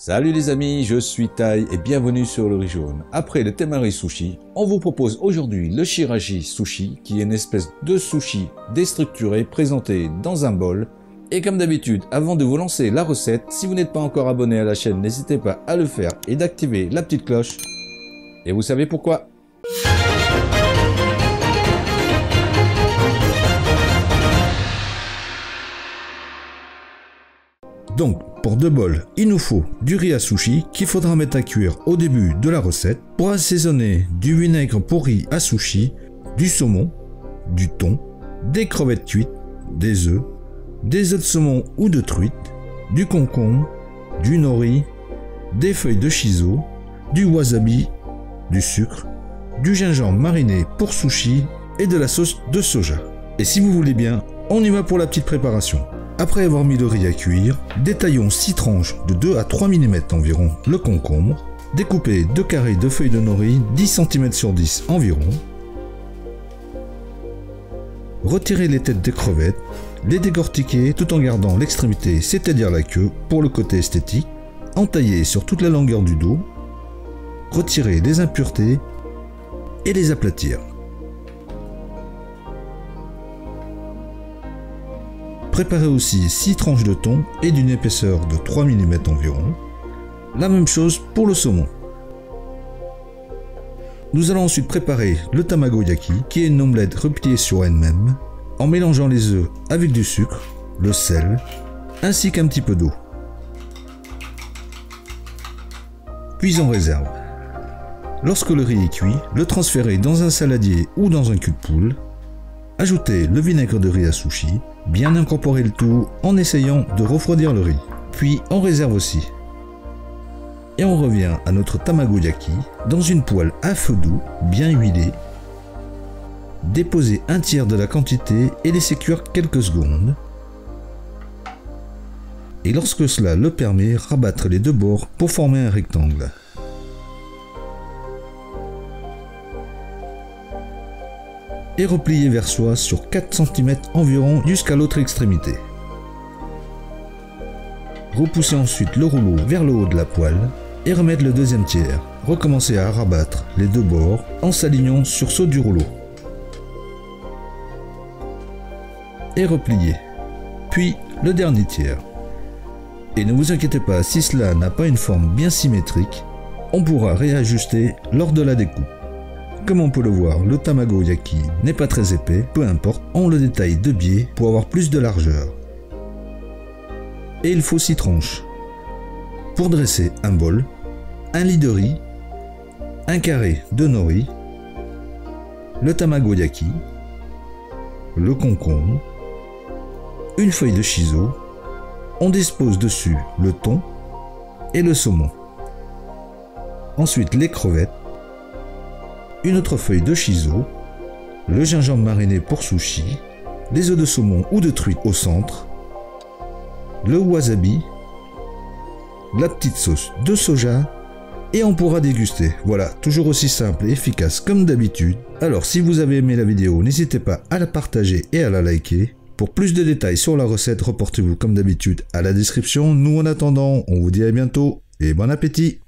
Salut les amis, je suis Tai et bienvenue sur le riz jaune. Après le temari sushi, on vous propose aujourd'hui le shirashi sushi qui est une espèce de sushi déstructuré présenté dans un bol. Et comme d'habitude, avant de vous lancer la recette, si vous n'êtes pas encore abonné à la chaîne, n'hésitez pas à le faire et d'activer la petite cloche. Et vous savez pourquoi ? Donc, pour 2 bols, il nous faut du riz à sushi qu'il faudra mettre à cuire au début de la recette. Pour assaisonner, du vinaigre pour riz à sushi, du saumon, du thon, des crevettes cuites, des œufs de saumon ou de truite, du concombre, du nori, des feuilles de shiso, du wasabi, du sucre, du gingembre mariné pour sushi et de la sauce de soja. Et si vous voulez bien, on y va pour la petite préparation. Après avoir mis le riz à cuire, détaillons 6 tranches de 2 à 3 mm environ le concombre, découpez 2 carrés de feuilles de nori 10 cm sur 10 environ, retirez les têtes des crevettes, les décortiquez tout en gardant l'extrémité, c'est-à-dire la queue, pour le côté esthétique, entaillez sur toute la longueur du dos, retirez les impuretés et les aplatir. Préparez aussi 6 tranches de thon et d'une épaisseur de 3 mm environ. La même chose pour le saumon. Nous allons ensuite préparer le tamagoyaki, qui est une omelette repliée sur elle-même, en mélangeant les œufs avec du sucre, le sel, ainsi qu'un petit peu d'eau. Puis on réserve. Lorsque le riz est cuit, le transférez dans un saladier ou dans un cul-de-poule. Ajoutez le vinaigre de riz à sushi, bien incorporer le tout en essayant de refroidir le riz. Puis on réserve aussi. Et on revient à notre tamagoyaki dans une poêle à feu doux, bien huilée. Déposez un tiers de la quantité et laissez cuire quelques secondes. Et lorsque cela le permet, rabattre les 2 bords pour former un rectangle. Et replier vers soi sur 4 cm environ jusqu'à l'autre extrémité. Repoussez ensuite le rouleau vers le haut de la poêle et remettre le 2e tiers. Recommencez à rabattre les 2 bords en s'alignant sur ceux du rouleau. Et replier. Puis le dernier tiers. Et ne vous inquiétez pas, si cela n'a pas une forme bien symétrique, on pourra réajuster lors de la découpe. Comme on peut le voir, le tamagoyaki n'est pas très épais, peu importe, on le détaille de biais pour avoir plus de largeur. Et il faut 6 tranches. Pour dresser un bol, un lit de riz, un carré de nori, le tamagoyaki, le concombre, une feuille de shiso, on dispose dessus le thon et le saumon. Ensuite les crevettes, une autre feuille de shiso, le gingembre mariné pour sushi, les œufs de saumon ou de truite au centre, le wasabi, la petite sauce de soja et on pourra déguster. Voilà, toujours aussi simple et efficace comme d'habitude. Alors si vous avez aimé la vidéo, n'hésitez pas à la partager et à la liker. Pour plus de détails sur la recette, reportez-vous comme d'habitude à la description. Nous en attendant, on vous dit à bientôt et bon appétit!